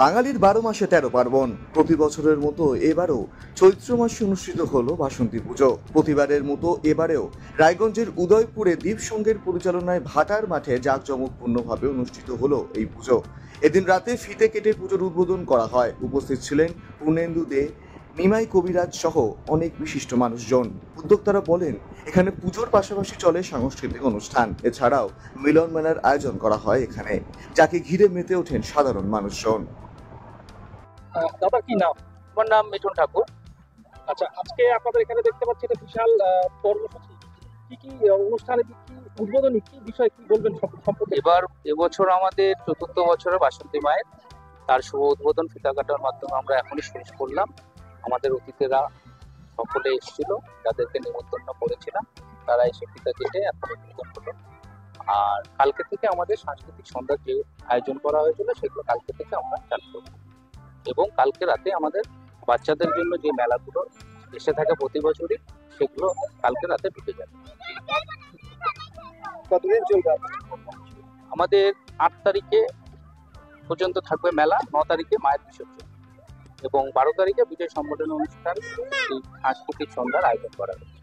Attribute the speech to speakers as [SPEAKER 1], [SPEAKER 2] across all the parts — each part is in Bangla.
[SPEAKER 1] বাঙালির 12 মাসে 13 পার্বণ। প্রতি বছরের মতো এবারও চৈত্র মাসে অনুষ্ঠিত হলো বাসন্তী পুজো। প্রতিবারের মতো এবারেও রায়গঞ্জের উদয়পুরে দীপসংঘের পরিচালনায় ভাটার মাঠে জাঁকজমকপূর্ণভাবে অনুষ্ঠিত হলো এই পুজো। এদিন রাতে ফিতে কেটে পুজোর উদ্বোধন করা হয়। উপস্থিত ছিলেন পূর্ণেন্দু দে, নিমাই কবিরাজ সহ অনেক বিশিষ্ট মানুষজন। উদ্যোক্তারা বলেন, এখানে পুজোর পাশাপাশি চলে সাংস্কৃতিক অনুষ্ঠান। এছাড়াও মিলন মেলার আয়োজন করা হয় এখানে, যাকে ঘিরে মেতে ওঠেন সাধারণ মানুষজন।
[SPEAKER 2] দাদা কি নাম?
[SPEAKER 3] আমার নাম মিঠুন ঠাকুর।
[SPEAKER 2] আচ্ছা, আজকে আপনাদের এখানে দেখতে পাচ্ছি এটা বিশাল কর্মসূচি। কি কি অনুষ্ঠানে কি উদ্বোধনী কি বিষয় কি বলবেন সম্পর্কে?
[SPEAKER 3] এবছর আমাদের 4র্থ বছরের বাসন্তী মায়ের তার শুভ উদ্বোধন ফিতা কাটার মাধ্যমে আমরা এখনই শেষ করলাম। আমাদের অতিথিরা সকলে এসেছিল, যাদেরকে নিমন্ত্রণ করেছিলাম তারা এসে ফিতা কেটে এখন উদ্বোধন হলো। আর কালকে থেকে আমাদের সাংস্কৃতিক সন্ধ্যার যে আয়োজন করা হয়েছিল সেগুলো কালকে থেকে আমরা চালু করব। এবং কালকে রাতে আমাদের বাচ্চাদের জন্য যে মেলাগুলো এসে থাকে প্রতি বছরই, সেগুলো কালকে রাতে ঢুকে যাবে।
[SPEAKER 2] কতদিন চলবে?
[SPEAKER 3] আমাদের 8 তারিখে পর্যন্ত থাকবে মেলা, 9 তারিখে মায়ের বিসর্জন এবং 12 তারিখে বিজয় সম্মেলন অনুষ্ঠান, এই সাংস্কৃতিক সন্ধ্যার আয়োজন করা হয়েছে।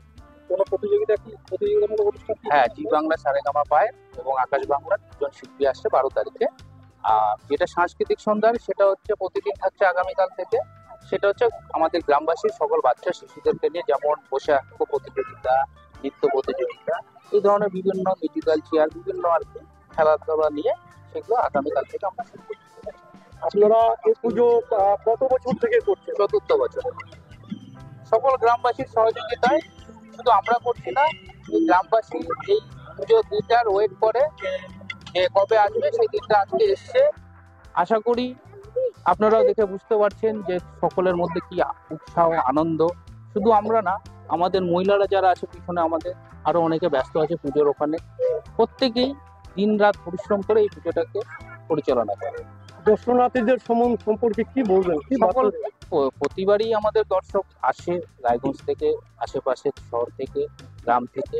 [SPEAKER 2] কোনো প্রতিযোগিতামূলক অনুষ্ঠান?
[SPEAKER 3] হ্যাঁ, জি বাংলা সারেগামা পায় এবং আকাশ বাংলার দুজন শিল্পী আসছে 12 তারিখে। আর যেটা সাংস্কৃতিক সন্ধ্যার সেটা হচ্ছে প্রতিদিন থাকছে আগামীকাল থেকে। সেটা হচ্ছে আমাদের গ্রামবাসীর সকল বাচ্চা শিশুদেরকে নিয়ে, যেমন বসে আঁকো প্রতিযোগিতা, নৃত্য প্রতিযোগিতা, এই ধরনের বিভিন্ন মিউজিক্যাল চেয়ার, বিভিন্ন আর কি খেলাধুলা নিয়ে, সেগুলো আগামীকাল থেকে আমরা শুরু করছি।
[SPEAKER 2] আপনারা এই পুজো কত বছর থেকে করছেন?
[SPEAKER 3] 4র্থ বছর। সকল গ্রামবাসীর সহযোগিতায় শুধু আমরা করছি না, এই গ্রামবাসী এই পুজো দিনটার ওয়েট করে যে কবে আসবে, সেই দিনটা আজকে এসছে। আশা করি আপনারাও দেখে বুঝতে পারছেন যে সকলের মধ্যে কি উৎসাহ, আনন্দ। শুধু আমরা না, আমাদের মহিলারা যারা আছে পিছনে, আমাদের আরো অনেকে ব্যস্ত আছে পুজোর ওখানে। প্রত্যেকেই দিন রাত পরিশ্রম করে এই পুজোটাকে পরিচালনা করে।
[SPEAKER 2] দর্শনার্থীদের সম্পর্কে কি বলবেন?
[SPEAKER 3] সকল প্রতিবারই আমাদের দর্শক আসে রায়গঞ্জ থেকে, আশেপাশের শহর থেকে, গ্রাম থেকে।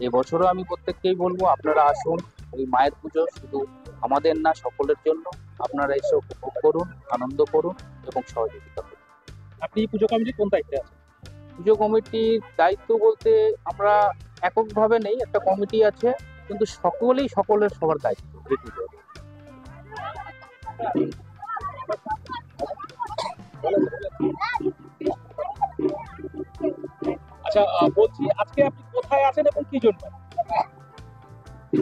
[SPEAKER 3] এবছরও আমি প্রত্যেককেই বলবো, আপনারা আসুন। এই মায়ের পুজো শুধু আমাদের না, সকলের জন্য। আপনারা এসে উপভোগ করুন, আনন্দ করুন এবং সহযোগিতা করুন।
[SPEAKER 2] আপনি পুজো কমিটির কোন দায়িত্বে আছেন?
[SPEAKER 3] পুজো কমিটির দায়িত্ব বলতে আমরা এককভাবে নেই, একটা কমিটি আছে, কিন্তু সকলেই সবার দায়িত্ব এই পুজো।
[SPEAKER 2] আচ্ছা, বলছি আজকে আপনি কোথায় আছেন এবং কি জন্য?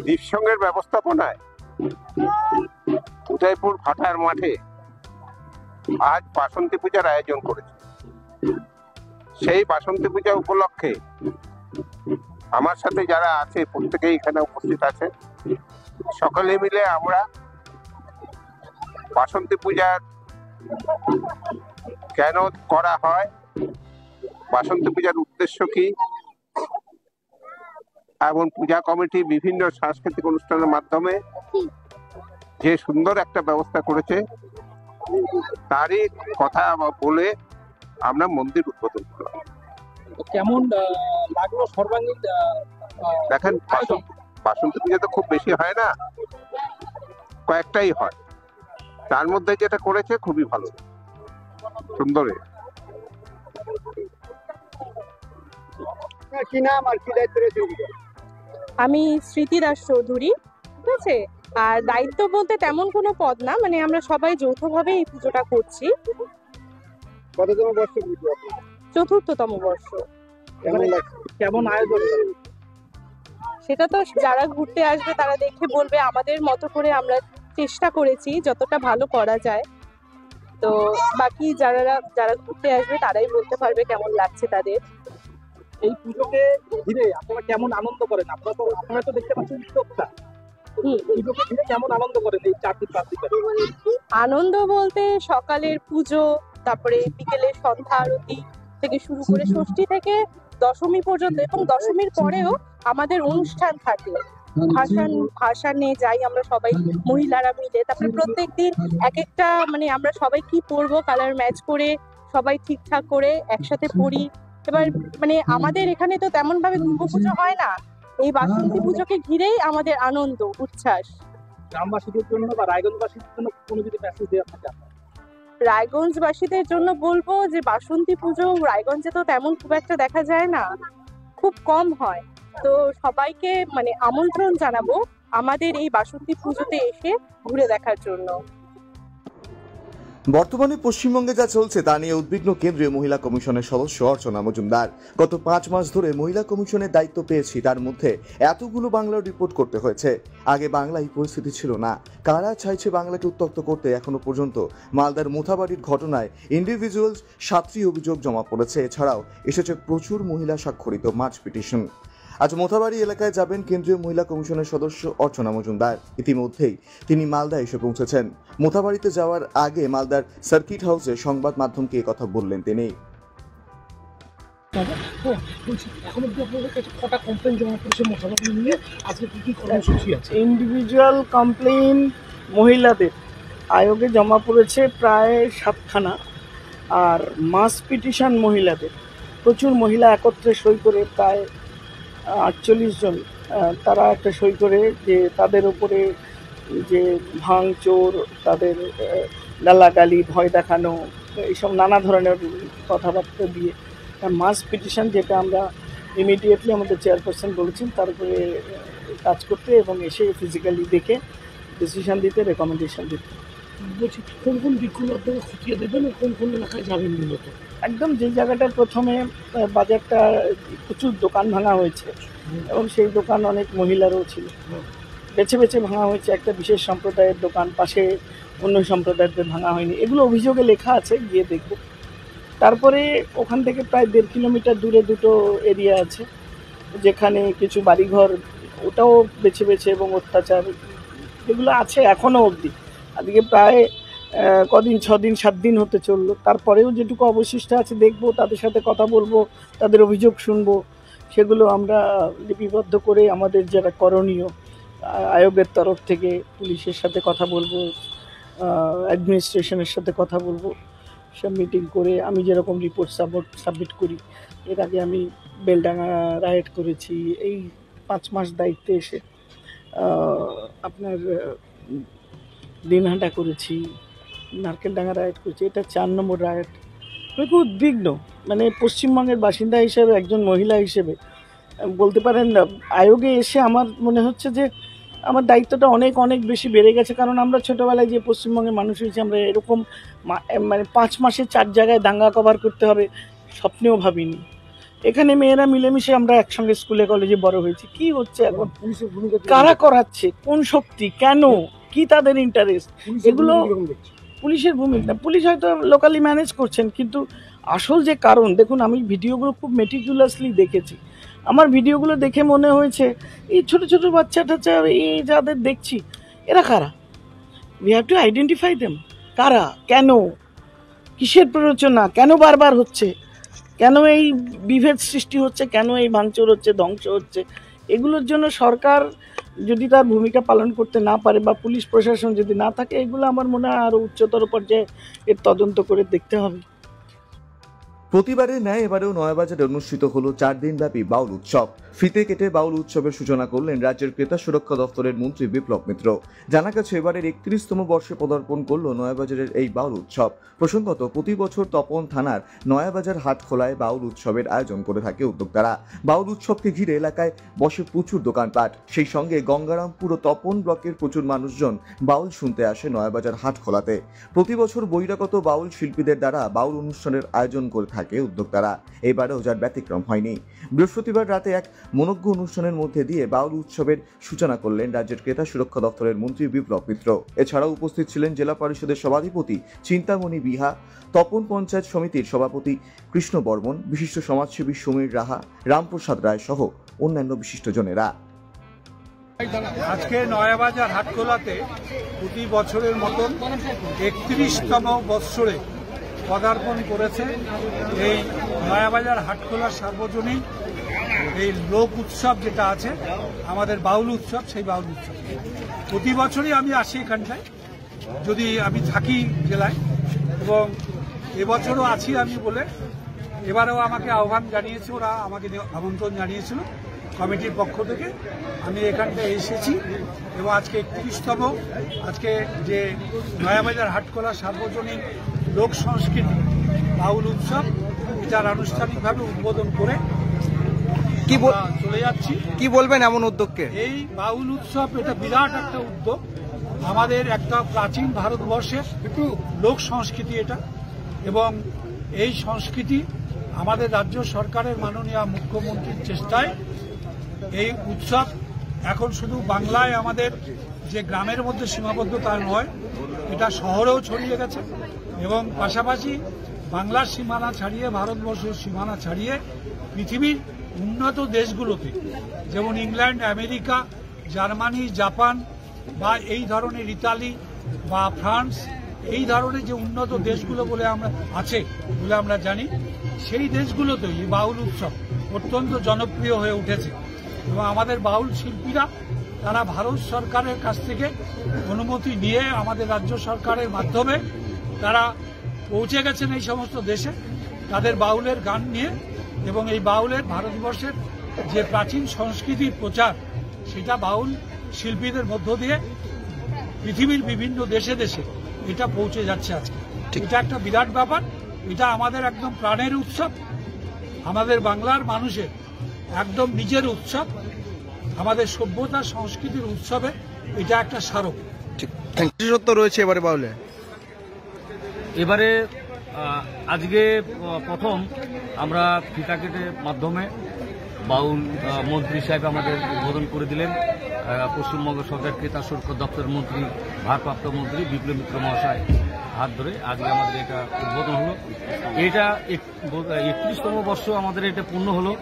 [SPEAKER 4] দীপসংঘের ব্যবস্থাপনায় উদয়পুর ভাটার মাঠে আজ বাসন্তী পূজার আয়োজন করেছে। সেই বাসন্তী পূজা উপলক্ষে আমার সাথে যারা আছে প্রত্যেকেই এখানে উপস্থিত আছে। সকলে মিলে আমরা বাসন্তী পূজার কেন করা হয়, বাসন্তী পূজার উদ্দেশ্য কি, এবং পূজা কমিটি বিভিন্ন সাংস্কৃতিক অনুষ্ঠানের মাধ্যমে যে সুন্দর একটা ব্যবস্থা করেছে, তারই কথা বলে আমরা মন্দির উদ্বোধন করলাম।
[SPEAKER 2] কেমন লাগলো সর্বাঙ্গীন?
[SPEAKER 4] দেখেন, বাসন্তী পূজা তো খুব বেশি হয় না, কয়েকটাই হয়। তার মধ্যে যেটা করেছে খুবই ভালো, সুন্দর।
[SPEAKER 2] কি নাম আর কি দায়িত্ব রয়েছে?
[SPEAKER 5] আমি স্মৃতি দাস চৌধুরী। ঠিক আছে, আর দায়িত্ব বলতে তেমন কোনো পদ না, মানে আমরা সবাই যৌথভাবে এই পুজোটা করছি।
[SPEAKER 2] কততম বর্ষ পুজো?
[SPEAKER 5] 4র্থতম বর্ষ।
[SPEAKER 2] কেমন আয়োজন?
[SPEAKER 5] সেটা তো যারা ঘুরতে আসবে তারা দেখে বলবে। আমাদের মতো করে আমরা চেষ্টা করেছি যতটা ভালো করা যায়। তো বাকি যারা ঘুরতে আসবে তারাই বলতে পারবে কেমন লাগছে তাদের।
[SPEAKER 2] এই পুজোকে ঘিরে আপনারা কেমন আনন্দ করেন? আপনারা তো দেখতে পাচ্ছেন উদ্যোক্তা, পুজোকে ঘিরে কেমন আনন্দ করেন এই 4 দিন 5 দিন?
[SPEAKER 5] আনন্দ বলতে সকালের পুজো, তারপরে বিকেলে সন্ধ্যা আরতি থেকে শুরু করে ষষ্ঠী থেকে দশমী পর্যন্ত, এবং দশমীর পরেও আমাদের অনুষ্ঠান থাকে। ভাসানে যাই আমরা সবাই মহিলারা মিলে। তারপরে প্রত্যেকদিন এক একটা, মানে আমরা সবাই কি পরবো কালার ম্যাচ করে সবাই ঠিকঠাক করে একসাথে পড়ি। এবার মানে আমাদের এখানে তো তেমন ভাবে দুর্গাপুজো হয় না, এই বাসন্তী পুজোকে ঘিরেই আমাদের আনন্দ উচ্ছ্বাস।
[SPEAKER 2] গ্রামবাসীদের জন্য বা রায়গঞ্জবাসীদের জন্য কোনো যদি মেসেজ দেওয়া থাকে আপনার?
[SPEAKER 5] রায়গঞ্জবাসীদের জন্য বলবো যে বাসন্তী পুজো রায়গঞ্জে তো তেমন খুব একটা দেখা যায় না, খুব কম হয়। তো সবাইকে মানে আমন্ত্রণ জানাবো আমাদের এই বাসন্তী পুজোতে এসে ঘুরে দেখার জন্য।
[SPEAKER 1] বর্তমানে পশ্চিমবঙ্গে যা চলছে তা নিয়ে উদ্বিগ্ন কেন্দ্রীয় মহিলা কমিশনের সদস্য অর্চনা মজুমদার। গত 5 মাস ধরে মহিলা কমিশনের দায়িত্ব পেয়েছি, তার মধ্যে এতগুলো বাংলার রিপোর্ট করতে হয়েছে। আগে বাংলায় পরিস্থিতি ছিল না। কারা চাইছে বাংলাকে উত্তক্ত করতে? এখনো পর্যন্ত মালদার মোথাবাড়ির ঘটনায় ইন্ডিভিজুয়াল 7টি অভিযোগ জমা পড়েছে। এছাড়াও এসেছে প্রচুর মহিলা স্বাক্ষরিত মার্চ পিটিশন। আজ মোথাবাড়ি এলাকায় যাবেন কেন্দ্রীয় মহিলা কমিশনের সদস্য অর্চনা মজুমদার। ইতিমধ্যেই তিনি মালদা এসে পৌঁছেছেন। মোথাবাড়িতে যাওয়ার আগে মালদার সার্কিট হাউসে সংবাদ মাধ্যমকে কথা বললেন তিনি।
[SPEAKER 6] ইন্ডিভিজুয়াল কমপ্লেইন মহিলাদের আয়োগে জমা পড়েছে প্রায় 7খানা, আর মাস পিটিশন মহিলাদের প্রচুর মহিলা একত্রে সই করে প্রায় 48 জন তারা একটা সই করে যে তাদের উপরে যে ভাঙচোর, তাদের গালাগালি, ভয় দেখানো, এইসব নানা ধরনের কথাবার্তা দিয়ে মাস পিটিশন, যেটা আমরা ইমিডিয়েটলি আমাদের চেয়ারপারসন বলেছেন তার উপরে কাজ করতে এবং এসে ফিজিক্যালি দেখে ডিসিশন দিতে, রেকমেন্ডেশন দিতে।
[SPEAKER 7] বলছি কোন কোন দিকগুলো আপনারা খতিয়ে দেবেন, কোন কোন এলাকায় যাবেন মূলত?
[SPEAKER 6] একদম যে জায়গাটার প্রথমে বাজারটা প্রচুর দোকান ভাঙা হয়েছে এবং সেই দোকান অনেক মহিলারও ছিল, বেছে বেছে ভাঙা হয়েছে। একটা বিশেষ সম্প্রদায়ের দোকান, পাশে অন্য সম্প্রদায়ের ভাঙা হয়নি, এগুলো অভিযোগে লেখা আছে, গিয়ে দেখব। তারপরে ওখান থেকে প্রায় 1.5 কিলোমিটার দূরে দুটো এরিয়া আছে যেখানে কিছু বাড়িঘর, ওটাও বেছে বেছে এবং অত্যাচার এগুলো আছে এখনও অবধি। আজকে প্রায় কদিন, 6 দিন 7 দিন হতে চললো। তারপরেও যেটুকু অবশিষ্ট আছে দেখব, তাদের সাথে কথা বলবো, তাদের অভিযোগ শুনবো, সেগুলো আমরা লিপিবদ্ধ করে আমাদের যারা করণীয় আয়োগের তরফ থেকে পুলিশের সাথে কথা বলবো, অ্যাডমিনিস্ট্রেশনের সাথে কথা বলবো, সব মিটিং করে আমি যেরকম রিপোর্ট সাবমিট করি। এর আগে আমি বেলডাঙ্গা রাইড করেছি, এই 5 মাস দায়িত্বে এসে আপনার দিনহাটা করেছি, নারকেলডাঙ্গা রাইড করেছি, এটা 4 নম্বর রাইড। আমি খুব উদ্বিগ্ন, মানে পশ্চিমবঙ্গের বাসিন্দা হিসেবে, একজন মহিলা হিসেবে বলতে পারেন আয়োগে এসে আমার মনে হচ্ছে যে আমার দায়িত্বটা অনেক অনেক বেশি বেড়ে গেছে। কারণ আমরা ছোটোবেলায় যে পশ্চিমবঙ্গের মানুষ হয়েছি, আমরা এরকম মানে 5 মাসে 4 জায়গায় দাঙ্গা কভার করতে হবে স্বপ্নেও ভাবিনি। এখানে মেয়েরা মিলেমিশে আমরা একসঙ্গে স্কুলে কলেজে বড় হয়েছি। কি হচ্ছে এখন, কারা করাচ্ছে, কোন শক্তি, কেন, কি তাদের ইন্টারেস্ট, এগুলো পুলিশের ভূমিকা। পুলিশ হয়তো লোকালি ম্যানেজ করছেন, কিন্তু আসল যে কারণ, দেখুন আমি ভিডিওগুলো খুব মেটিকুলাসলি দেখেছি। আমার ভিডিওগুলো দেখে মনে হয়েছে এই ছোট ছোট বাচ্চা টাচ্চা এই যাদের দেখছি, এরা কারা? We have to identify them. কারা, কেন, কিসের প্ররোচনা, কেন বারবার হচ্ছে, কেন এই বিভেদ সৃষ্টি হচ্ছে, কেন এই ভাঙচুর হচ্ছে, ধ্বংস হচ্ছে। এগুলোর জন্য সরকার যদি তার ভূমিকা পালন করতে না পারে বা পুলিশ প্রশাসন যদি না থাকে, এগুলো আমার মনে হয় আরও উচ্চতর পর্যায়ে এর তদন্ত করে দেখতে হবে।
[SPEAKER 1] প্রতিবারের ন্যায় এবারেও নয়াবাজারে অনুষ্ঠিত হলো 4 দিনব্যাপী বাউল উৎসব। ফিতে কেটে বাউল উৎসবের সূচনা করলেন রাজ্যের ক্রেতা সুরক্ষা দপ্তরের মন্ত্রী বিপ্লব মিত্র। জানা গেছে এবারের 31তম বর্ষে পদার্পণ করলো নয়াবাজারের এই বাউল উৎসব। প্রসঙ্গত, প্রতি বছর তপন থানার নয়াবাজার হাটখোলায় বাউল উৎসবের আয়োজন করে থাকে উদ্যোক্তারা। বাউল উৎসবকে ঘিরে এলাকায় বসে প্রচুর দোকানপাট, সেই সঙ্গে গঙ্গারামপুর ও তপন ব্লকের প্রচুর মানুষজন বাউল শুনতে আসে নয়াবাজার হাটখোলাতে। প্রতি বছর বহিরাগত বাউল শিল্পীদের দ্বারা বাউল অনুষ্ঠানের আয়োজন করে থাকে উদ্যোক্তারা। এবারেও যার ব্যতিক্রম হয়নি। বৃহস্পতিবার রাতে এক মনোজ্ঞ অনুষ্ঠানের মধ্যে দিয়ে বাউল উৎসবের সূচনা করলেন রাজ্যের ক্রেতা সুরক্ষা দপ্তরের মন্ত্রী বিপ্লব মিত্র। এছাড়াও উপস্থিত ছিলেন জেলা পরিষদের সভাধিপতি চিন্তামণি বিহা, তপন পঞ্চায়েত সমিতির সভাপতি কৃষ্ণ বর্মন, বিশিষ্ট সমাজসেবী সমীর রাহা, রামপ্রসাদ রায় সহ অন্যান্য বিশিষ্টজনেরা।
[SPEAKER 8] আজকে নয়াবাজার হাটখোলাতে প্রতি বছরের মতন 31তম বৎসরে পদার্পণ করেছে এই নয়াবাজার হাটখোলার সার্বজনীন এই লোক উৎসব যেটা আছে আমাদের বাউল উৎসব। সেই বাউল উৎসব প্রতি বছরই আমি আসি এখানটায়, যদি আমি থাকি জেলায়, এবং এবছরও আছি আমি বলে এবারেও আমাকে আহ্বান জানিয়েছে, ওরা আমাকে আমন্ত্রণ জানিয়েছিল। কমিটির পক্ষ থেকে আমি এখানটায় এসেছি এবং আজকে 31তম আজকে যে নয়াবাজার হাটখোলা সার্বজনীন লোক সংস্কৃতি বাউল উৎসব এটার আনুষ্ঠানিকভাবে উদ্বোধন করে চলে যাচ্ছি।
[SPEAKER 2] কি বলবেন এমন উদ্যোগকে?
[SPEAKER 8] এই বাউল উৎসব এটা বিরাট একটা উদ্যোগ, আমাদের একটা প্রাচীন ভারতবর্ষের লোক সংস্কৃতি এটা, এবং এই সংস্কৃতি আমাদের রাজ্য সরকারের মাননীয় মুখ্যমন্ত্রীর চেষ্টায় এই উৎসব এখন শুধু বাংলায় আমাদের যে গ্রামের মধ্যে সীমাবদ্ধ তা নয়, এটা শহরেও ছড়িয়ে গেছে এবং পাশাপাশি বাংলার সীমানা ছাড়িয়ে ভারতবর্ষের সীমানা ছাড়িয়ে পৃথিবীর উন্নত দেশগুলোতে যেমন ইংল্যান্ড, আমেরিকা, জার্মানি, জাপান বা এই ধরনের ইতালি বা ফ্রান্স, এই ধরনের যে উন্নত দেশগুলো বলে আমরা জানি, সেই দেশগুলোতে এই বাউল উৎসব অত্যন্ত জনপ্রিয় হয়ে উঠেছে এবং আমাদের বাউল শিল্পীরা তারা ভারত সরকারের কাছ থেকে অনুমতি নিয়ে আমাদের রাজ্য সরকারের মাধ্যমে তারা পৌঁছে গেছেন এই সমস্ত দেশে তাদের বাউলের গান নিয়ে, এবং এই বাউলের ভারতবর্ষের যে প্রাচীন সংস্কৃতির প্রচার সেটা বাউল শিল্পীদের মধ্য দিয়ে পৃথিবীর বিভিন্ন দেশে দেশে এটা পৌঁছে যাচ্ছে আজকে। এটা একটা বিরাট ব্যাপার, এটা আমাদের একদম প্রাণের উৎসব, আমাদের বাংলার মানুষের একদম নিজের উৎসব, আমাদের সভ্যতা সংস্কৃতির উৎসবে এটা একটা স্মারক।
[SPEAKER 2] বিশেষত্ব রয়েছে এবারে বাউলে।
[SPEAKER 9] এবারে আজকে প্রথম আমরা ফিতা কেটের মাধ্যমে বাউল মন্ত্রী সাহেব আমাদের উদ্বোধন করে দিলেন। পশ্চিমবঙ্গ সরকার ক্রেতা শুল্ক দপ্তর মন্ত্রী, ভারপ্রাপ্ত মন্ত্রী বিপ্লব মিত্র মহাশয় হাত ধরে আজকে আমাদের এটা উদ্বোধন হলো। এটা 31তম বর্ষ আমাদের এটা পূর্ণ হলো।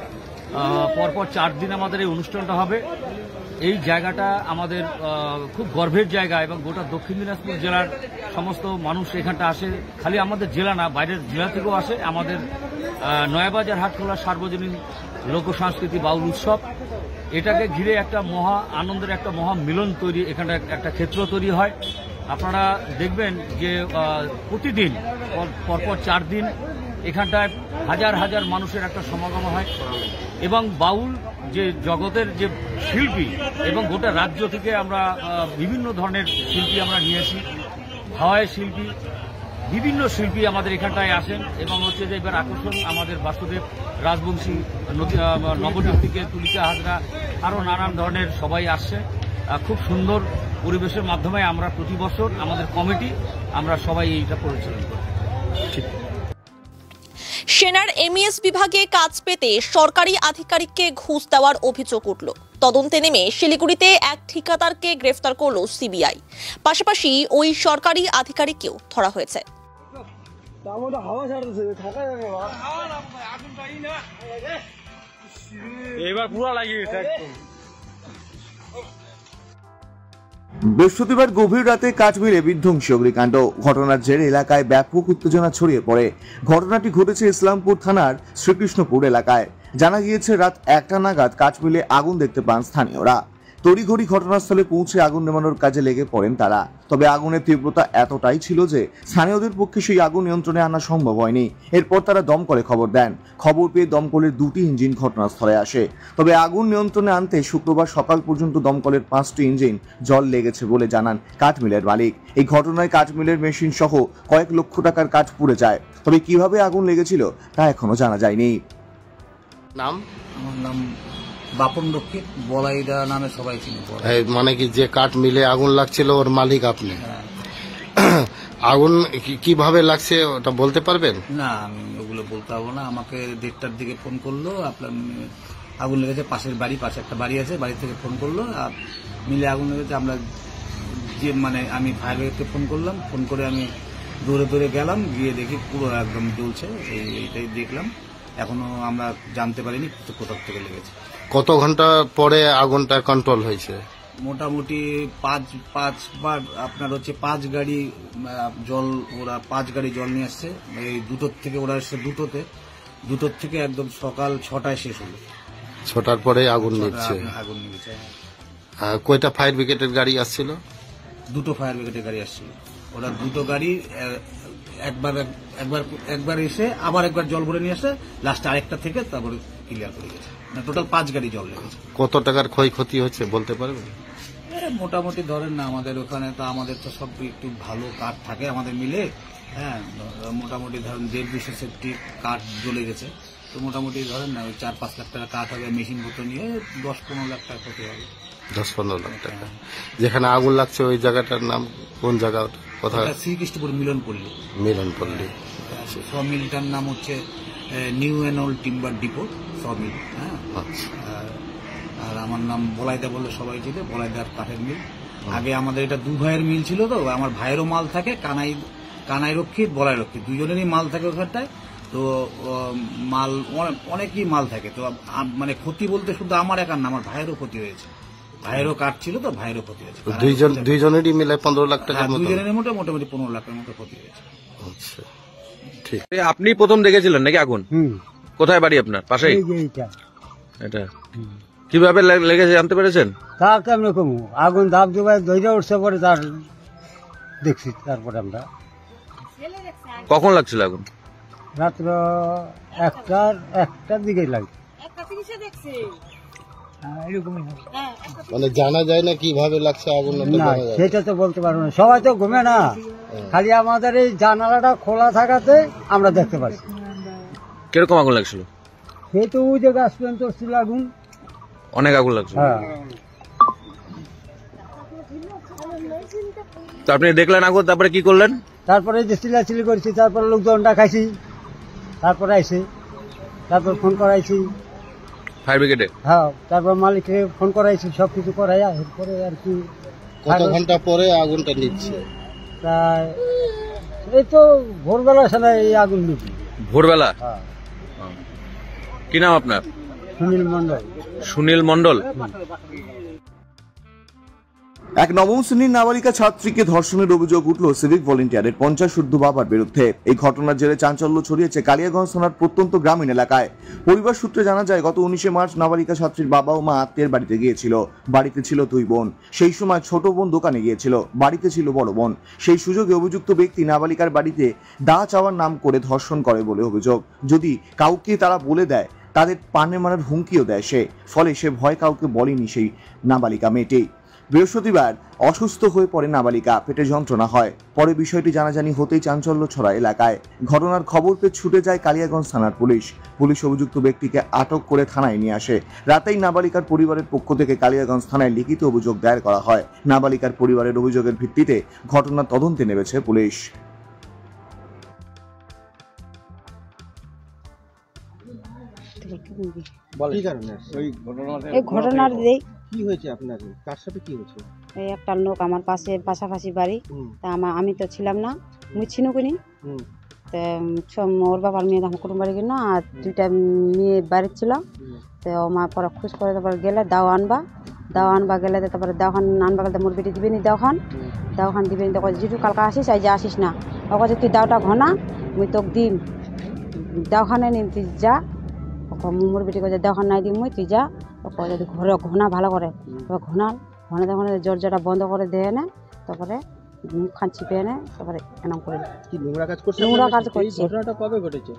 [SPEAKER 9] পরপর 4 দিন আমাদের এই অনুষ্ঠানটা হবে। এই জায়গাটা আমাদের খুব গর্বের জায়গা এবং গোটা দক্ষিণ দিনাজপুর জেলার সমস্ত মানুষ এখানটা আসে, খালি আমাদের জেলা না বাইরের জেলা থেকেও আসে। আমাদের নয়াবাজার হাটখোলা সার্বজনীন লোক সংস্কৃতি বাউল উৎসব, এটাকে ঘিরে একটা মহা আনন্দের একটা মহা মিলন তৈরি, এখানটা একটা ক্ষেত্র তৈরি হয়। আপনারা দেখবেন যে প্রতিদিন পরপর 4 দিন এখানটায় হাজার হাজার মানুষের একটা সমাগম হয় এবং বাউল যে জগতের যে শিল্পী এবং গোটা রাজ্য থেকে আমরা বিভিন্ন ধরনের শিল্পী আমরা নিয়ে আসি, হাওয়াই শিল্পী, বিভিন্ন শিল্পী আমাদের এখানটায় আসেন এবং হচ্ছে যে এবার আকর্ষণ আমাদের বাসুদেব রাজবংশী, নবদ্বীপ থেকে তুলিকা হাজরা, আরও নানান ধরনের সবাই আসছে। খুব সুন্দর পরিবেশের মাধ্যমে আমরা প্রতি বছর আমাদের কমিটি আমরা সবাই এইটা পরিচালনা করি।
[SPEAKER 10] সেনার এমইএস বিভাগে কাজ পেতে সরকারি আধিকারিককে ঘুষ দেওয়ার অভিযোগ উঠল। তদন্তে নেমে শিলিগুড়িতে এক ঠিকাদারকে গ্রেফতার করল সিবিআই। পাশাপাশি ওই সরকারি আধিকারিককেও ধরা হয়েছে।
[SPEAKER 2] এবার পুরো লাগিয়ে গেছে একদম।
[SPEAKER 1] বৃহস্পতিবার গভীর রাতে কাঠমিলে বিধ্বংসী অগ্নিকাণ্ড। ঘটনার জেরে এলাকায় ব্যাপক উত্তেজনা ছড়িয়ে পড়ে। ঘটনাটি ঘটেছে ইসলামপুর থানার শ্রীকৃষ্ণপুর এলাকায়। জানা গিয়েছে রাত 1টা নাগাদ কাঠমিলে আগুন দেখতে পান স্থানীয়রা। তড়িঘড়ি ঘটনাস্থলে পৌঁছে আগুন নেভানোর কাজে লেগে পড়েন তারা। তবে আগুনের তীব্রতা এতটাই ছিল যে স্থানীয়দের পক্ষে সেই আগুন নিয়ন্ত্রণে আনা সম্ভব হয়নি। এরপর তারা দমকলে খবর দেন। খবর পেয়ে দমকলের 2টি ইঞ্জিন ঘটনাস্থলে আসে। তবে আগুন নিয়ন্ত্রণে আনতে শুক্রবার সকাল পর্যন্ত দমকলের 5টি ইঞ্জিন জল লেগেছে বলে জানান কাঠমিলের মালিক। এই ঘটনায় কাঠমিলের মেশিন সহ কয়েক লক্ষ টাকার কাঠ পুড়ে যায়। তবে কিভাবে আগুন লেগেছিল তা এখনো জানা যায়নি।
[SPEAKER 11] নাম?
[SPEAKER 12] আমার নাম বাপন রক্ষিত, বলাইদা নামে সবাই চিনি।
[SPEAKER 11] মানে কি যে কাঠ মিলে আগুন লাগছিল ওর মালিক আপনি? আগুন কিভাবে লাগছে ওটা বলতে পারবেন?
[SPEAKER 12] না, আমি ওগুলো বলতে পারবো না। আমাকে 1:30টার দিকে ফোন করলো, আপনার আগুন লেগেছে পাশের বাড়ি, পাশে একটা বাড়ি আছে, বাড়ি থেকে ফোন করলো মিলে আগুন লেগেছে। আমরা যে আমি ফায়ার ব্রিগেডকে ফোন করলাম, ফোন করে আমি দৌড়ে দৌড়ে গেলাম, গিয়ে দেখি পুরো একদম জ্বলছে। এইটাই দেখলাম, এখনো আমরা জানতে পারিনি কোথা থেকে লেগেছে।
[SPEAKER 11] কত ঘন্টা পরে আগুনটা কন্ট্রোল হয়েছে?
[SPEAKER 12] মোটামুটি 5বার আপনার হচ্ছে 5 গাড়ি জল, ওরা 5 গাড়ি জল নিয়ে আসছে। এই 2টোর থেকে ওরা এসছে, 2টোর থেকে একদম সকাল 6টায় শেষ হলো।
[SPEAKER 11] 6টার পরে আগুন নিচ্ছে।
[SPEAKER 12] আগুন নিচ্ছে।
[SPEAKER 11] কয়টা ফায়ার ব্রিগেডের গাড়ি আসছিল?
[SPEAKER 12] 2টো ফায়ার ব্রিগেডের গাড়ি আসছিল। ওরা 2টো গাড়ি একবার এসে আবার একবার জল ভরে নিয়ে আসে, লাস্টে আরেকটা থেকে তারপরে ক্লিয়ার করে গেছে। না টোটাল 5 গাড়ি জল লেগেছে।
[SPEAKER 11] কত টাকার ক্ষয়ক্ষতি হচ্ছে বলতে পারবেন?
[SPEAKER 12] মোটামুটি ধরেন না, আমাদের ওখানে তো আমাদের তো সব একটু ভালো কাঠ থাকে আমাদের মিলে, হ্যাঁ, মোটামুটি ধরেন 1.5-2 সেফটি কাঠ জ্বলে গেছে। তো মোটামুটি ধরেন না ওই 4-5 লাখ টাকা কাঠ হবে, মেশিন পত্র নিয়ে 10-15 লাখ টাকা ক্ষতি হবে।
[SPEAKER 11] 10-15 লাখ টাকা। যেখানে আগুন লাগছে ওই জায়গাটার নাম কোন জায়গা? কোথায়?
[SPEAKER 12] শ্রীকৃষ্ণপুর মিলনপল্লী।
[SPEAKER 11] মিলনপল্লী।
[SPEAKER 12] সমিলটার নাম হচ্ছে new and old timber depot sawmill. হ্যাঁ, আর আমার নাম বলাইদা বললে সবাই চেনে, বলাইদার কাঠের মিল। আগে আমাদের এটা 2 ভাইয়ের মিল ছিল, তো আমার ভাইয়েরও মাল থাকে, কানাই রক্ষিত, বলাই রক্ষিত, দুজনেরই মাল থাকে ওখানটায়। তো মাল অনেকই মাল থাকে। তো মানে ক্ষতি বলতে শুধু আমার একার না, আমার ভাইয়েরও ক্ষতি হয়েছে। ভাইয়েরও কাঠ ছিল, তো ভাইয়েরও ক্ষতি হয়েছে।
[SPEAKER 11] দুইজনেরই মিলে 15 লাখ টাকা।
[SPEAKER 12] দুজনের মোটামুটি 15 লাখের মতো ক্ষতি হয়েছে।
[SPEAKER 11] আচ্ছা, ঠিক।
[SPEAKER 13] আপনি প্রথম দেখেছিলেন নাকি আগুন? কোথায় বাড়ি আপনার? পাশেই? এটা কিভাবে লেগেছে জানতে পেরেছেন?
[SPEAKER 14] তা কেমন কমু, আগুন ধাপ দুবাই ধৈর্য উঠছে পরে তার দেখছি। তারপরে আমরা
[SPEAKER 13] কখন লাগছিল আগুন?
[SPEAKER 14] রাত্র 1টার দিকে লাগছে।
[SPEAKER 11] মানে জানা যায় না কিভাবে লাগছে আগুন?
[SPEAKER 14] না, সেটা তো বলতে পারবো না, সবাই তো ঘুমে না। খালি আমাদের এই জানালাটা খোলা থাকাতে আমরা দেখতে পাচ্ছি।
[SPEAKER 13] কিরকম আগুন লাগছিল?
[SPEAKER 14] সেই তো ওই যে গাছ পর্যন্ত ছিল আগুন,
[SPEAKER 13] অনেক আগুন লাগছিল।
[SPEAKER 14] হ্যাঁ।
[SPEAKER 13] তো আপনি দেখলেন আগুন, তারপরে কি করলেন?
[SPEAKER 14] তারপরে যে চিল্লাচিল্লি করছি, তারপরে লোকজন ডাকাইছি, তারপরে আইসি, তারপর ফোন করাইছি
[SPEAKER 13] ফায়ার ব্রিগেডে।
[SPEAKER 14] হ্যাঁ, তারপর মালিককে ফোন করাইছি, সবকিছু করাইয়া এরপরে আর কি।
[SPEAKER 11] কত ঘন্টা পরে আগুনটা নিচ্ছে?
[SPEAKER 14] প্রায় এই তো ভোরবেলা সময় এই আগুন নিচ্ছে।
[SPEAKER 13] ভোরবেলা?
[SPEAKER 14] হ্যাঁ।
[SPEAKER 13] কি নাম আপনার?
[SPEAKER 14] সুনীল মন্ডল।
[SPEAKER 13] সুনীল মন্ডল।
[SPEAKER 1] এক নবম শ্রেণীর নাবালিকা ছাত্রীকে ধর্ষণের অভিযোগ উঠল সিভিক ভলেন্টিয়ারের 50 বাবার বিরুদ্ধে। এই ঘটনার জেরে চাঞ্চল্য ছড়িয়েছে কালিয়াগঞ্জ থানার প্রত্যন্ত গ্রামীণ এলাকায়। পরিবার সূত্রে জানা যায়, গত 19 মার্চ নাবালিকা ছাত্রীর বাবা ও মা আত্মীয়ের বাড়িতে গিয়েছিল। বাড়িতে ছিল 2 বোন। সেই সময় ছোট বোন দোকানে গিয়েছিল, বাড়িতে ছিল বড় বোন। সেই সুযোগে অভিযুক্ত ব্যক্তি নাবালিকার বাড়িতে দা চাওয়ার নাম করে ধর্ষণ করে বলে অভিযোগ। যদি কাউকে তারা বলে দেয়, তাদের পানে মারার হুমকিও দেয় সে। ফলে সে ভয় কাউকে বলেনি সেই নাবালিকা মেয়েটি। বৃহস্পতিবার অসুস্থ হয়ে পড়ে নাবালিকা, পেটে যন্ত্রণা হয়। পরে বিষয়টি জানাজানি হতেই চাঞ্চল্য ছড়ায় এলাকায়। ঘটনার খবর পেয়ে ছুটে যায় কালিয়াগঞ্জ থানার পুলিশ। পুলিশ অভিযুক্ত ব্যক্তিকে আটক করে থানায় নিয়ে আসে। রাতেই নাবালিকার পরিবারের পক্ষ থেকে কালিয়াগঞ্জ থানায় লিখিত অভিযোগ দায়ের করা হয়। নাবালিকার পরিবারের অভিযোগের ভিত্তিতে ঘটনার তদন্তে নেমেছে পুলিশ।
[SPEAKER 15] এই ঘটনার
[SPEAKER 2] কি হয়েছে আপনার? কার সাথে কি হয়েছে?
[SPEAKER 15] এই একটা লোক আমার পাশাপাশি বাড়ি, তা আমি তো ছিলাম না, মুই ছিনু কিনি। ওর বাবার মেয়ে আমার কুটুম বাড়ি গেল, আর 2টা মেয়ে বাড়ি ছিল। তো ও মা পরে খুশ করে তারপরে গেলে দাও আনবা গেলে, তারপরে দাওখান আনবা গেলে মোর বেটি দিবেনি, দাওখান দিবেনি। তো যেটু কালকে আসিস, আই যে আসিস না, ও কাছে তুই দাওটা ঘনা, মুই তোকে দিম, দাওখানে নিম, তুই যা। মোর বেটি কাছে দাওখান নাই দিম, মুই তুই যা। যদি ঘরে ঘনা ভালো করে, তারপর ঘনাতে দরজাটা বন্ধ করে দেয় না, তারপরে মুখ খান চিপে এনে তারপরে এনাম করে
[SPEAKER 2] কি নোংরা কাজ করছে?
[SPEAKER 15] নোংরা কাজ করছে।
[SPEAKER 2] ঘটনাটা কবে ঘটেছে?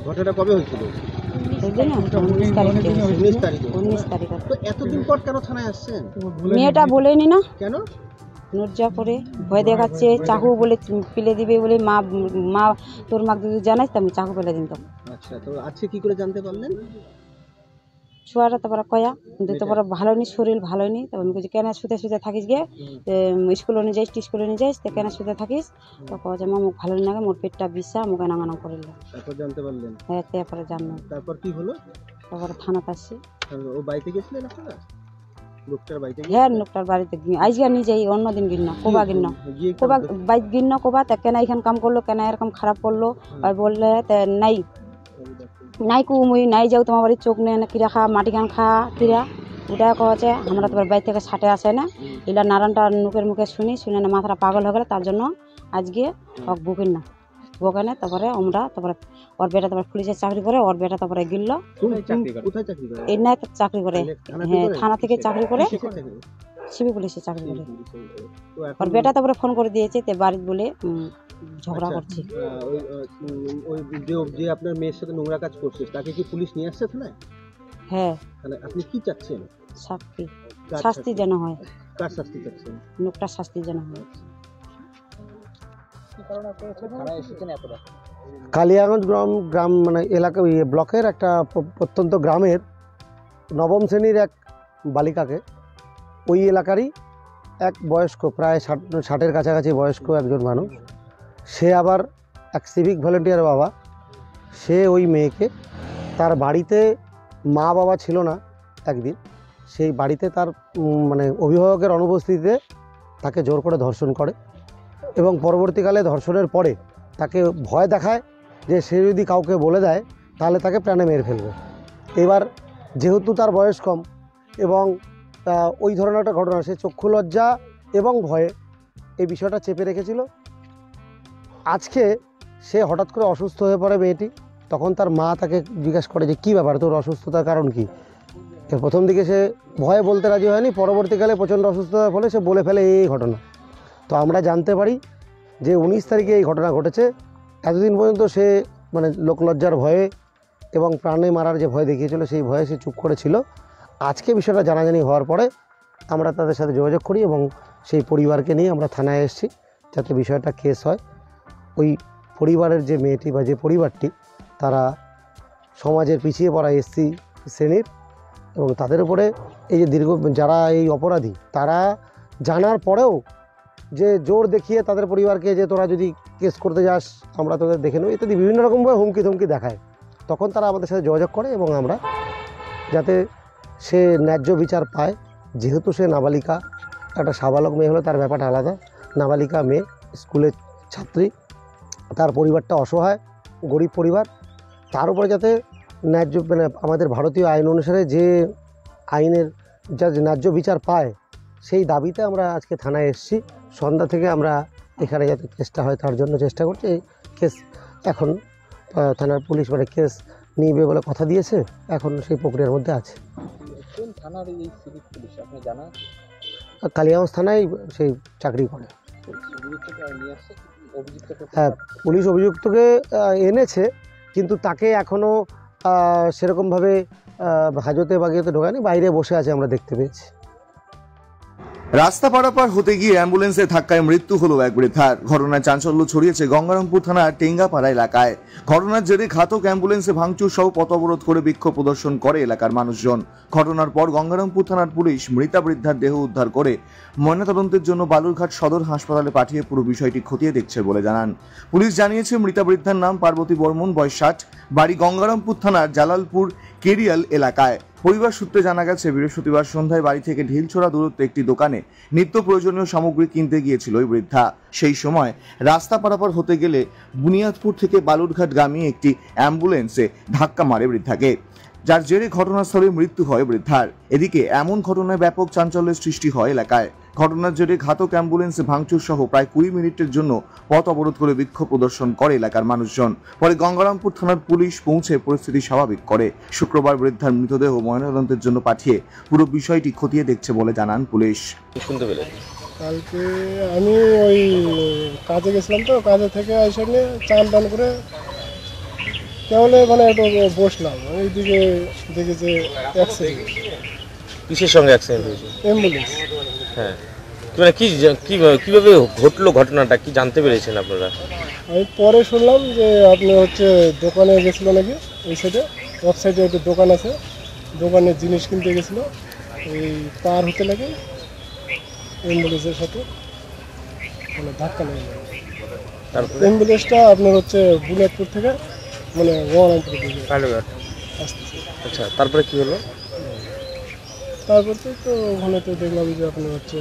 [SPEAKER 2] ঘটনাটা কবে হয়েছিল?
[SPEAKER 15] 19 তারিখে।
[SPEAKER 2] তো এতদিন পর কেন থানায় আসছেন?
[SPEAKER 15] মেয়েটা বলেনি না
[SPEAKER 2] কেন?
[SPEAKER 15] লজ্জা করে ভয় দেখাচ্ছে, চাকু বলে পিলে দিবে বলে, মা তোর মাকে যদি জানাইস তো আমি চাকু পেলে দিন। তো
[SPEAKER 2] আচ্ছা, তো আজকে কি করে জানতে পারলেন?
[SPEAKER 15] ছুয়াটা তারপরে কয়া কিন্তু তারপরে ভালো নি, শরীর ভালো নি। তারপর আমি বলছি কেন শুতে থাকিস গে, স্কুলে নিয়ে যাইস, স্কুলে নিয়ে যাইস, তো কেন শুতে থাকিস? তো কয় যে মা মুখ ভালো লাগে, মোর পেটটা বিষা, মুখে নাঙানাং করিল।
[SPEAKER 2] তারপর জানতে পারলেন?
[SPEAKER 15] হ্যাঁ, তারপরে জানলাম।
[SPEAKER 2] তারপর কি হলো?
[SPEAKER 15] তারপরে থানাতে আসছি।
[SPEAKER 2] ও বাড়িতে গেছিলেন আপনারা? লোকটার বাড়িতে?
[SPEAKER 15] হ্যাঁ, লোকটার বাড়িতে আজকে নিয়ে যাই, অন্যদিন গিন্ন কোবা বাইক গিন্ন কোবা, তা কেন এখানে কাম করলো, কেন এরকম খারাপ করলো, আর বললে নাই কু মুই নাই যাও তোমার বাড়ির চোখ নেই কিরা খা, মাটি খান খা কিরা, ওটা কছে। আমরা তোমার বাড়ি থেকে ছাটে আসে না, এলা নারায়ণটা মুখের মুখে শুনে না মাথাটা পাগল হয়ে গেলে, তার জন্য আজকে বুকিন না বকেনে। তারপরে আমরা তারপরে ওর বেটা তারপরে পুলিশের চাকরি করে, ওর বেটা তারপরে গিলল। এই না চাকরি করে, হ্যাঁ থানা থেকে চাকরি করে, সিবি পুলিশে চাকরি করে। ওর বেটা তারপরে ফোন করে দিয়েছে, তে বাড়িতে বলে ঝগড়া করছি।
[SPEAKER 2] যে আপনার মেয়ের সাথে নোংরা কাজ করছে তাকে কি পুলিশ নিয়ে আসছে থানায়?
[SPEAKER 15] হ্যাঁ।
[SPEAKER 2] তাহলে আপনি কি চাচ্ছেন?
[SPEAKER 15] শাস্তি যেন হয়।
[SPEAKER 2] কার শাস্তি চাচ্ছেন?
[SPEAKER 15] লোকটার শাস্তি যেন হয়।
[SPEAKER 16] কালিয়াগঞ্জ গ্রাম মানে এলাকা ব্লকের একটা প্রত্যন্ত গ্রামের নবম শ্রেণীর এক বালিকাকে ওই এলাকারই এক বয়স্ক প্রায় 60-এর কাছাকাছি বয়স্ক একজন মানুষ, সে আবার এক সিভিক ভলেন্টিয়ার বাবা, সে ওই মেয়েকে তার বাড়িতে মা বাবা ছিল না একদিন, সেই বাড়িতে তার মানে অভিভাবকের অনুপস্থিতিতে তাকে জোর করে ধর্ষণ করে এবং পরবর্তীকালে ধর্ষণের পরে তাকে ভয় দেখায় যে সে যদি কাউকে বলে দেয় তাহলে তাকে প্রাণে মেরে ফেলবে। এবার যেহেতু তার বয়স কম এবং ওই ধরনের একটা ঘটনা, সে চক্ষু লজ্জা এবং ভয়ে এই বিষয়টা চেপে রেখেছিল। আজকে সে হঠাৎ করে অসুস্থ হয়ে পড়ে মেয়েটি, তখন তার মা তাকে জিজ্ঞাসা করে যে কী ব্যাপার, তোর অসুস্থতার কারণ কী? প্রথম দিকে সে ভয়ে বলতে রাজি হয়নি, পরবর্তীকালে প্রচণ্ড অসুস্থতার ফলে সে বলে ফেলে এই ঘটনা। তো আমরা জানতে পারি যে 19 তারিখে এই ঘটনা ঘটেছে। এতদিন পর্যন্ত সে মানে লোকলজ্জার ভয়ে এবং প্রাণে মারার যে ভয় দেখিয়েছিল সেই ভয়ে সে চুপ করেছিল। আজকে বিষয়টা জানাজানি হওয়ার পরে আমরা তাদের সাথে যোগাযোগ করি এবং সেই পরিবারকে নিয়ে আমরা থানায় এসেছি যাতে বিষয়টা কেস হয়। ওই পরিবারের যে মেয়েটি বা যে পরিবারটি, তারা সমাজের পিছিয়ে পড়া এসসি শ্রেণীর এবং তাদের উপরে এই যে যারা এই অপরাধী, তারা জানার পরেও যে জোর দেখিয়ে তাদের পরিবারকে যে তোরা যদি কেস করতে যাস আমরা তোদের দেখে নেব ইত্যাদি বিভিন্ন রকমভাবে হুমকি ধমকি দেখায়। তখন তারা আমাদের সাথে যোগাযোগ করে এবং আমরা যাতে সে ন্যায্য বিচার পায়। যেহেতু সে নাবালিকা, একটা সাবালক মেয়ে হলে তার ব্যাপারটা আলাদা, নাবালিকা মেয়ে, স্কুলের ছাত্রী, তার পরিবারটা অসহায়, গরিব পরিবার, তার উপরে যাতে ন্যায্য মানে আমাদের ভারতীয় আইন অনুসারে যে আইনের যা ন্যায্য বিচার পায় সেই দাবিতে আমরা আজকে থানায় এসেছি। সন্ধ্যা থেকে আমরা এখানে যাতে কেসটা হয় তার জন্য চেষ্টা করছি। এই কেস এখন থানার পুলিশ মানে কেস নিবে বলে কথা দিয়েছে, এখন সেই প্রক্রিয়ার মধ্যে আছে।
[SPEAKER 2] কোন থানার এই সিভিক পুলিশ আপনি জানা?
[SPEAKER 16] কালিয়াগঞ্জ থানায় সেই চাকরি করে। হ্যাঁ, পুলিশ অভিযুক্তকে এনেছে, কিন্তু তাকে এখনও সেরকমভাবে হাজতে বাগিয়েতে ঢোকায়নি, বাইরে বসে আছে আমরা দেখতে পেয়েছি।
[SPEAKER 1] রাস্তা পারাপার হতে গিয়ে অ্যাম্বুলেন্সের ধাক্কায় মৃত্যু হলো এক বৃদ্ধার। ঘটনায় চাঞ্চল্য ছড়িয়েছে গঙ্গারামপুর থানার টেঙ্গাপাড়া এলাকায়। ঘটনার জেরে ঘাতক অ্যাম্বুলেন্সে ভাঙচুর সহ পথ অবরোধ করে বিক্ষোভ প্রদর্শন করে এলাকার মানুষজন। ঘটনার পর গঙ্গারামপুর থানার পুলিশ মৃতা বৃদ্ধার দেহ উদ্ধার করে ময়নাতদন্তের জন্য বালুরঘাট সদর হাসপাতালে পাঠিয়ে পুরো বিষয়টি খতিয়ে দেখছে বলে জানান। পুলিশ জানিয়েছে মৃতা বৃদ্ধার নাম পার্বতী বর্মন, বয়স 60, বাড়ি গঙ্গারামপুর থানার জালালপুর কেরিয়াল এলাকায়। পরিবার সূত্রে জানা গেছে বৃহস্পতিবার সন্ধ্যায় বাড়ি থেকে ঢিলছোড়া দূরত্বে একটি দোকানে নিত্য প্রয়োজনীয় সামগ্রী কিনতে গিয়েছিল ওই বৃদ্ধা। সেই সময় রাস্তা পারাপার হতে গেলে বুনিয়াদপুর থেকে বালুরঘাটগামী একটি অ্যাম্বুলেন্সে ধাক্কা মারে বৃদ্ধাকে, যার জেরে ঘটনাস্থলে মৃত্যু হয় বৃদ্ধার। এদিকে এমন ঘটনায় ব্যাপক চাঞ্চল্যের সৃষ্টি হয় এলাকায়। ঘটনার জেরে ঘাতক অ্যাম্বুলেন্সে ভাঙচুর সহ প্রায় 20 মিনিটের জন্য পথ অবরোধ করে বিক্ষোভ প্রদর্শন করে এলাকার মানুষজন। পরে গঙ্গারামপুর থানার পুলিশ পৌঁছে পরিস্থিতি স্বাভাবিক করে। শুক্রবার বৃদ্ধার মৃতদেহ ময়নাতদন্তের জন্য পাঠিয়ে পুরো বিষয়টি খতিয়ে দেখছে বলে জানান পুলিশ। শুনতে পেলেন?
[SPEAKER 17] কালকে আমি ওই কাজে গেছিলাম, তো কাজে থেকে এসে নিয়ে চান টান করে কেবল মানে একটু বসলাম, এইদিকে দেখি যে অ্যাক্সিডেন্ট।
[SPEAKER 13] কিসের সঙ্গে অ্যাক্সিডেন্ট হয়েছে?
[SPEAKER 17] অ্যাম্বুলেন্স।
[SPEAKER 13] হ্যাঁ, মানে কিভাবে ঘটলো ঘটনাটা, কি জানতে পেরেছেন আপনারা?
[SPEAKER 17] আমি পরে শুনলাম যে আপনি হচ্ছে দোকানে গেছিলো নাকি, এই সাইডে অফ সাইডে একটা দোকান আছে, দোকানের জিনিস কিনতে গেছিলো, এই পার হতে লাগে অ্যাম্বুলেন্সের সাথে মানে ধাক্কা লেগে গেল। অ্যাম্বুলেন্সটা আপনার হচ্ছে বুনিয়াদপুর থেকে মানে গঙ্গারামপুর আসতেছে।
[SPEAKER 13] আচ্ছা, তারপরে কি হলো?
[SPEAKER 17] তারপর তো ওখানে তো দেখলাম যে আপনার হচ্ছে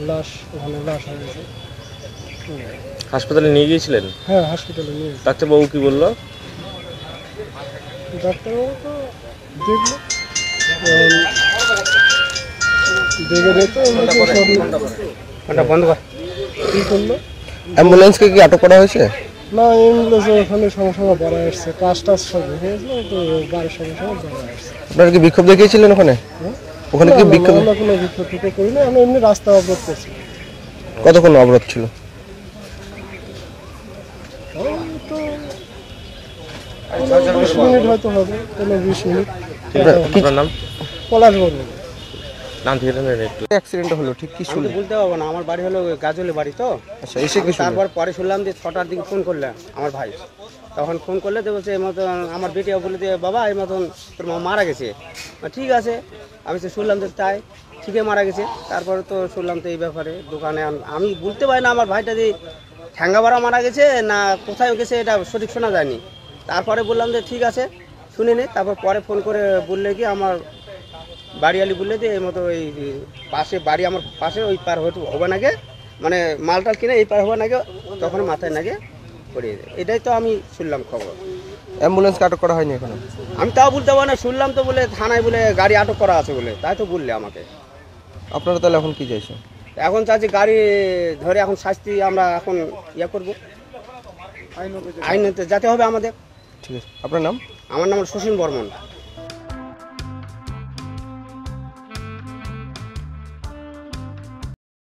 [SPEAKER 17] লাশ, ওখানে লাশ হয়ে গেছে।
[SPEAKER 13] হাসপাতালে নিয়ে গিয়েছিলেন?
[SPEAKER 17] হ্যাঁ, হাসপাতালে নিয়ে গেছি।
[SPEAKER 13] ডাক্তারবাবু কি বললো?
[SPEAKER 17] ডাক্তারবাবু তো দেখলো, দেখে দেখতে কি করলো।
[SPEAKER 13] অ্যাম্বুলেন্সকে কি আটক করা হয়েছে?
[SPEAKER 17] না, অ্যাম্বুলেন্স ওখানে সঙ্গে সঙ্গে বাড়া আসছে, কাজ টাজ সব ভেঙে গেছিলো, তো বাড়ির সঙ্গে সঙ্গে বাড়া আসছে।
[SPEAKER 13] আপনারা কি বিক্ষোভ দেখিয়েছিলেন ওখানে? ওখানে কি বিক্ষোভ?
[SPEAKER 17] আমরা কোনো বিক্ষোভ করি না, আমরা এমনি রাস্তা অবরোধ করছি।
[SPEAKER 13] কতক্ষণ অবরোধ ছিল?
[SPEAKER 17] 20 মিনিট হয়তো হবে, 15-20 মিনিট।
[SPEAKER 13] আপনার নাম?
[SPEAKER 17] পলাশ বর্মন।
[SPEAKER 13] নাম থেকে একটু
[SPEAKER 18] অ্যাক্সিডেন্ট হলো ঠিক কি শুনলেন? বলতে পারবো না, আমার বাড়ি হলো গাজলে বাড়ি তো। আচ্ছা, এসে কি তারপর পরে শুনলাম যে 6টার দিকে ফোন করলে আমার ভাই, তখন ফোন করলে তো বলছে এই মতন আমার বেটিও বলে যে বাবা এই মতন তোর মা মারা গেছে। ঠিক আছে, আমি তো শুনলাম যে তাই ঠিকই মারা গেছে। তারপরে তো শুনলাম তো এই ব্যাপারে দোকানে আমি বলতে পারি না আমার ভাইটা যে ঠ্যাঙ্গাবাড়া মারা গেছে না কোথায় গেছে এটা সঠিক শোনা যায়নি। তারপরে বললাম যে ঠিক আছে শুনে নে। তারপর পরে ফোন করে বললে কি আমার বাড়িয়ালি বললে যে এই মতো এই পাশে বাড়ি আমার পাশে ওই পার হবে নাকি, মানে মালটাল কিনে এই পার হবে নাকি, তখন মাথায় নাকি পড়িয়ে দেয়। এটাই তো আমি শুনলাম খবর। অ্যাম্বুলেন্স আটক করা হয়নি এখনো?
[SPEAKER 14] আমি তাও বলতে পারি না, শুনলাম তো বলে থানায় বলে গাড়ি আটক করা আছে বলে, তাই তো বললে আমাকে।
[SPEAKER 18] আপনারা তাহলে এখন কি চাইছেন?
[SPEAKER 14] এখন চাচ্ছি গাড়ি ধরে এখন শাস্তি আমরা এখন ইয়ে করবো, আইনতে যেতে হবে আমাদের।
[SPEAKER 18] ঠিক আছে, আপনার নাম?
[SPEAKER 14] আমার নাম সুশীল বর্মন।